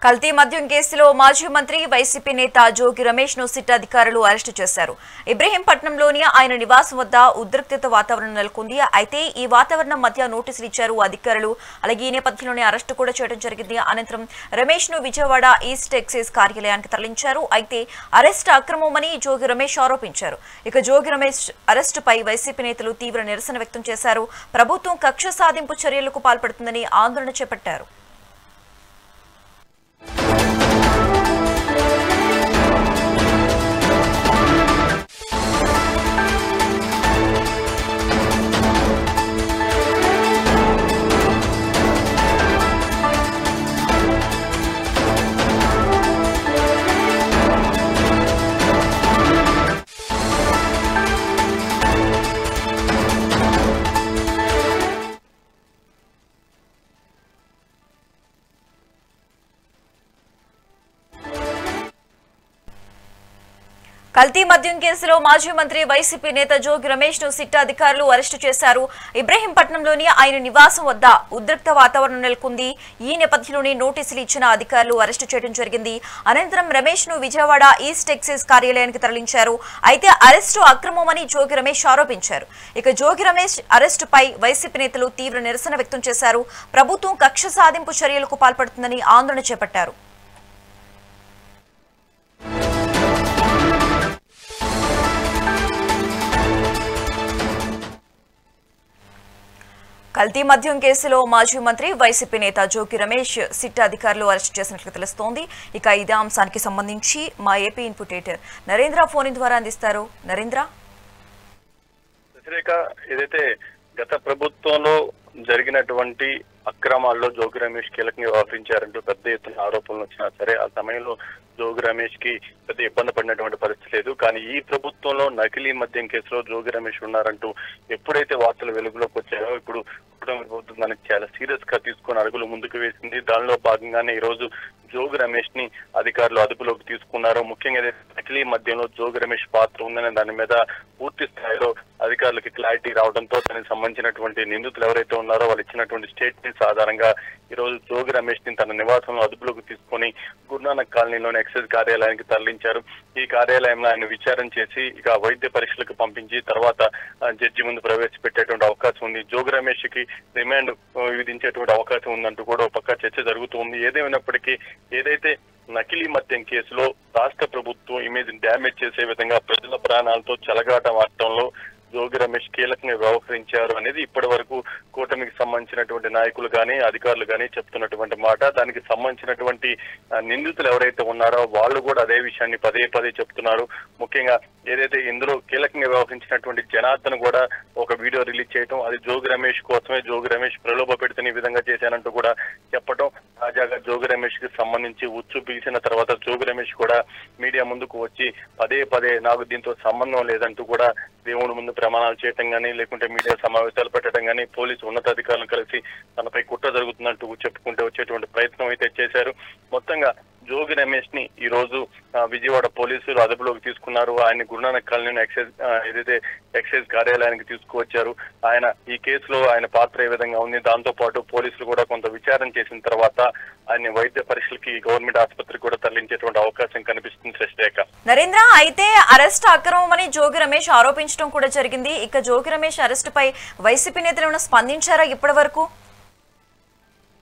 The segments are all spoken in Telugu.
కల్తీ మద్యం కేసులో మాజీ మంత్రి వైసీపీ నేత జోగి రమేష్ ను సిట్ అధికారులు అరెస్టు చేశారు. ఇబ్రహీంపట్నంలోని ఆయన నివాసం వద్ద ఉద్రిక్తత వాతావరణం నెలకొంది. అయితే ఈ వాతావరణం మధ్య నోటీసులు ఇచ్చారు అధికారులు. అలాగే ఈ నేపథ్యంలోనే అరెస్టు కూడా చేయడం జరిగింది. అనంతరం రమేష్ ను విజయవాడ ఈస్ట్ ఎక్సైజ్ కార్యాలయానికి తరలించారు. అయితే అరెస్ట్ అక్రమమని జోగి రమేష్ ఆరోపించారు. ఇక జోగి రమేష్ అరెస్టుపై వైసీపీ నేతలు తీవ్ర నిరసన వ్యక్తం చేశారు. ప్రభుత్వం కక్ష సాధింపు చర్యలకు పాల్పడుతుందని ఆందోళన చేపట్టారు. కల్తీ మద్యం కేసులో మాజీ మంత్రి వైసీపీ నేత జోగి రమేష్ ను సిట్ అధికారులు అరెస్టు చేశారు. ఇబ్రహీంపట్నంలోని ఆయన నివాసం వద్ద ఉద్రిక్త వాతావరణం నెలకొంది. ఈ నేపథ్యంలోనే నోటీసులు ఇచ్చిన అధికారులు అరెస్టు చేయడం జరిగింది. అనంతరం రమేష్ ను విజయవాడ ఈస్ట్ ఎక్సైజ్ కార్యాలయానికి తరలించారు. అయితే అరెస్టు అక్రమమని జోగి రమేష్ ఆరోపించారు. ఇక జోగి రమేష్ అరెస్టుపై వైసీపీ నేతలు తీవ్ర నిరసన వ్యక్తం చేశారు. ప్రభుత్వం కక్ష సాధింపు చర్యలకు పాల్పడుతుందని ఆందోళన చేపట్టారు. కల్తీ మద్యం కేసులో మాజీ మంత్రి వైసీపీ నేత జోగి రమేష్ సిట్ అధికారులు అరెస్టు చేసినట్లు తెలుస్తోంది. ఇక ఇదే అంశానికి సంబంధించి మా AP input editor Narendra phone ద్వారా అందిస్తారు. నరేంద్ర, ఏదైతే గత ప్రభుత్వంలో జరిగినటువంటి అక్రమాల్లో జోగి రమేష్ కీలకంగా వ్యవహరించారంటూ పెద్ద ఎత్తున ఆరోపణలు వచ్చినా సరే ఆ సమయంలో జోగి రమేష్ కి పెద్ద ఇబ్బంది పడినటువంటి పరిస్థితి లేదు. కానీ ఈ ప్రభుత్వంలో నకిలీ మద్యం కేసులో జోగి రమేష్ ఉన్నారంటూ ఎప్పుడైతే వార్తలు వెలుగులోకి వచ్చాయో ఇప్పుడు ప్రభుత్వం దానికి చాలా సీరియస్ గా తీసుకుని అడుగులు ముందుకు వేసింది. దానిలో భాగంగానే ఈ రోజు జోగి రమేష్ ని అధికారులు అదుపులోకి తీసుకున్నారు. ముఖ్యంగా నకిలీ మద్యంలో జోగి రమేష్ పాత్ర ఉందనే దాని మీద పూర్తి స్థాయిలో అధికారులకి క్లారిటీ రావడంతో దానికి సంబంధించినటువంటి నిందితులు ఎవరైతే ఉన్నారో వాళ్ళు ఇచ్చినటువంటి స్టేట్మెంట్స్ ఆధారంగా ఈ రోజు జోగి రమేష్ ని తన నివాసంలో అదుపులోకి తీసుకొని గురునానక్ కాలనీలోని ఎక్సైజ్ కార్యాలయానికి తరలించారు. ఈ కార్యాలయంలో ఆయన విచారణ చేసి ఇక వైద్య పరీక్షలకు పంపించి తర్వాత జడ్జి ముందు ప్రవేశపెట్టేటువంటి అవకాశం ఉంది. జోగి రమేష్ కి రిమాండ్ విధించేటువంటి అవకాశం ఉందంటూ కూడా ఒక పక్క చర్చ జరుగుతుంది. ఏదేమైనప్పటికీ ఏదైతే నకిలీ మద్యం కేసులో రాష్ట్ర ప్రభుత్వం ఇమేజ్ డ్యామేజ్ చేసే విధంగా ప్రజల ప్రాణాలతో చెలగాటమాడటంలో జోగి రమేష్ కీలకంగా వ్యవహరించారు అనేది ఇప్పటి వరకు కూటమికి సంబంధించినటువంటి నాయకులు కానీ అధికారులు కానీ చెప్తున్నటువంటి మాట. దానికి సంబంధించినటువంటి నిందితులు ఎవరైతే ఉన్నారో వాళ్ళు కూడా అదే విషయాన్ని పదే పదే చెప్తున్నారు. ముఖ్యంగా ఏదైతే ఇందులో కీలకంగా వ్యవహరించినటువంటి జనార్దన్ కూడా ఒక వీడియో రిలీజ్ చేయటం, అది జోగి రమేష్ కోసమే, జోగి రమేష్ ప్రలోభ పెడుతున్న ఈ విధంగా చేశానంటూ కూడా చెప్పటం. తాజాగా జోగి రమేష్ కి సంబంధించి ఉచ్చు బిగిసిన తర్వాత జోగి రమేష్ కూడా మీడియా ముందుకు వచ్చి పదే పదే నాకు దీంతో సంబంధం లేదంటూ కూడా దేవుడి ముందు ప్రమాణాలు చేయటం కానీ లేకుంటే మీడియా సమావేశాలు పెట్టడం కానీ పోలీసు ఉన్నతాధికారులను కలిసి తనపై కుట్ర జరుగుతున్నట్టు చెప్పుకుంటూ వచ్చేటువంటి ప్రయత్నం అయితే చేశారు. మొత్తంగా జోగి రమేష్ ని ఈ రోజు విజయవాడ పోలీసులు అదుపులోకి తీసుకున్నారు. ఆయన గురునానక్ కాలనీ ఎక్సైజ్ కార్యాలయానికి తీసుకువచ్చారు. ఆయన ఈ కేసులో ఆయన పాత్ర ఏ విధంగా ఉంది, దాంతో పాటు పోలీసులు కూడా కొంత విచారణ చేసిన తర్వాత ఆయన వైద్య పరీక్షలకి గవర్నమెంట్ ఆసుపత్రికి కూడా తరలించేటువంటి అవకాశం కనిపిస్తుంది. శశిరేఖ, నరేంద్ర, అయితే అరెస్ట్ అక్రమమని జోగి రమేష్ ఆరోపించడం కూడా జరిగింది. ఇక జోగి రమేష్ అరెస్టుపై వైసీపీ నేతలు ఏమైనా స్పందించారా ఇప్పటి వరకు?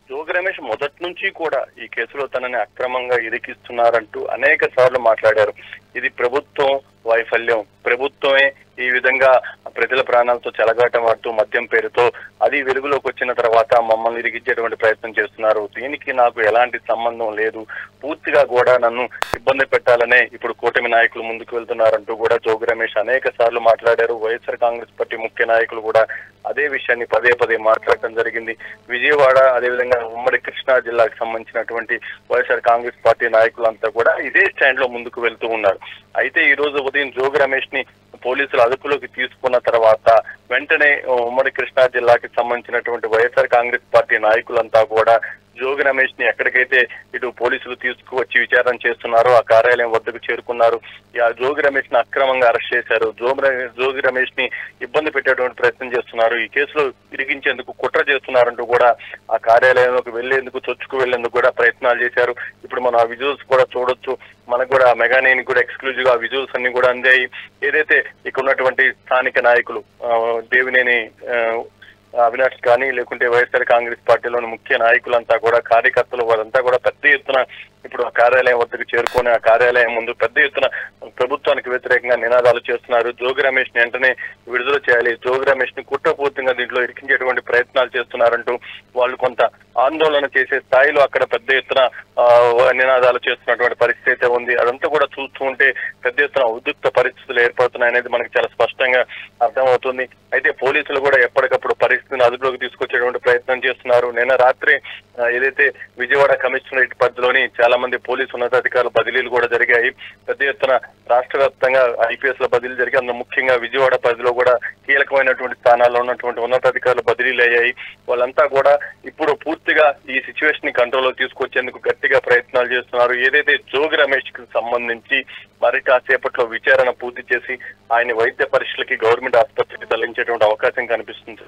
జోగి రమేష్ మొదటి నుంచి కూడా ఈ కేసులో తనని అక్రమంగా ఇరికిస్తున్నారంటూ అనేక సార్లు మాట్లాడారు. ఇది ప్రభుత్వం వైఫల్యం, ప్రభుత్వమే ఈ విధంగా ప్రజల ప్రాణాలతో చెలగాటమాడుతూ మద్యం పేరుతో అది వెలుగులోకి వచ్చిన తర్వాత మమ్మల్ని ఇరిగించేటువంటి ప్రయత్నం చేస్తున్నారు. దీనికి నాకు ఎలాంటి సంబంధం లేదు, పూర్తిగా కూడా నన్ను ఇబ్బంది పెట్టాలనే ఇప్పుడు కూటమి నాయకులు ముందుకు వెళ్తున్నారంటూ కూడా జోగి రమేష్ అనేక సార్లు మాట్లాడారు. వైఎస్ఆర్ కాంగ్రెస్ పార్టీ ముఖ్య నాయకులు కూడా అదే విషయాన్ని పదే పదే మాట్లాడటం జరిగింది. విజయవాడ అదేవిధంగా ఉమ్మడి కృష్ణా జిల్లాకు సంబంధించినటువంటి వైఎస్ఆర్ కాంగ్రెస్ పార్టీ నాయకులంతా కూడా ఇదే స్టాండ్ లో ముందుకు వెళ్తూ ఉన్నారు. అయితే ఈ రోజు ఉదయం జోగి రమేష్ ని పోలీసులు అదుపులోకి తీసుకున్న తర్వాత వెంటనే ఉమ్మడి కృష్ణా జిల్లాకి సంబంధించినటువంటి వైఎస్ఆర్ కాంగ్రెస్ పార్టీ నాయకులంతా కూడా జోగి రమేష్ ని ఎక్కడికైతే ఇటు పోలీసులు తీసుకువచ్చి విచారణ చేస్తున్నారో ఆ కార్యాలయం వద్దకు చేరుకున్నారు. ఆ జోగి రమేష్ ని అక్రమంగా అరెస్ట్ చేశారు. జోగి రమేష్ ని ఇబ్బంది పెట్టేటువంటి ప్రయత్నం చేస్తున్నారు. ఈ కేసులో ఇరిగించేందుకు కుట్ర చేస్తున్నారంటూ కూడా ఆ కార్యాలయంలోకి వెళ్లేందుకు చొచ్చుకు వెళ్లేందుకు కూడా ప్రయత్నాలు చేశారు. ఇప్పుడు మనం ఆ విజువల్స్ కూడా చూడొచ్చు. మనకు కూడా మెగానేని కూడా ఎక్స్క్లూజివ్ గా విజువల్స్ అన్ని కూడా అందాయి. ఏదైతే ఇక్కడ ఉన్నటువంటి స్థానిక నాయకులు దేవినేని అవినాష్ కానీ లేకుంటే వైఎస్ఆర్ కాంగ్రెస్ పార్టీలోని ముఖ్య నాయకులంతా కూడా కార్యకర్తలు వారంతా కూడా పెద్ద ఎత్తున ఇప్పుడు ఆ కార్యాలయం వద్దకు చేరుకొని ఆ కార్యాలయం ముందు పెద్ద ఎత్తున ప్రభుత్వానికి వ్యతిరేకంగా నినాదాలు చేస్తున్నారు. జోగి రమేష్ ని వెంటనే విడుదల చేయాలి, జోగి రమేష్ ని కుట్రపూర్తిగా దీంట్లో ఇరికించేటువంటి ప్రయత్నాలు చేస్తున్నారంటూ వాళ్ళు కొంత ఆందోళన చేసే స్థాయిలో అక్కడ పెద్ద ఎత్తున నినాదాలు చేస్తున్నటువంటి పరిస్థితి అయితే ఉంది. అదంతా కూడా చూస్తూ ఉంటే పెద్ద ఎత్తున ఉద్రిక్త పరిస్థితులు ఏర్పడుతున్నాయి అనేది మనకి చాలా స్పష్టంగా అర్థమవుతుంది. అయితే పోలీసులు కూడా ఎప్పటికప్పుడు పరిస్థితిని అదుపులోకి తీసుకొచ్చేటువంటి ప్రయత్నం చేస్తున్నారు. నిన్న రాత్రి ఏదైతే విజయవాడ కమిషనరేట్ పరిధిలోని చాలా మంది పోలీసు ఉన్నతాధికారుల బదిలీలు కూడా జరిగాయి. పెద్ద ఎత్తున రాష్ట్ర వ్యాప్తంగా ఐపీఎస్ ల బదిలీలు జరిగి అందులో ముఖ్యంగా విజయవాడ పరిధిలో కూడా కీలకమైనటువంటి స్థానాల్లో ఉన్నటువంటి ఉన్నతాధికారుల బదిలీలు అయ్యాయి. వాళ్ళంతా కూడా ఇప్పుడు పూర్తిగా ఈ సిచ్యువేషన్ ని కంట్రోల్లో తీసుకొచ్చేందుకు గట్టిగా ప్రయత్నాలు చేస్తున్నారు. ఏదైతే జోగి రమేష్ కి సంబంధించి మరి కాసేపట్లో విచారణ పూర్తి చేసి ఆయన వైద్య పరీక్షలకి గవర్నమెంట్ ఆసుపత్రికి తరలించేటువంటి అవకాశం కనిపిస్తుంది.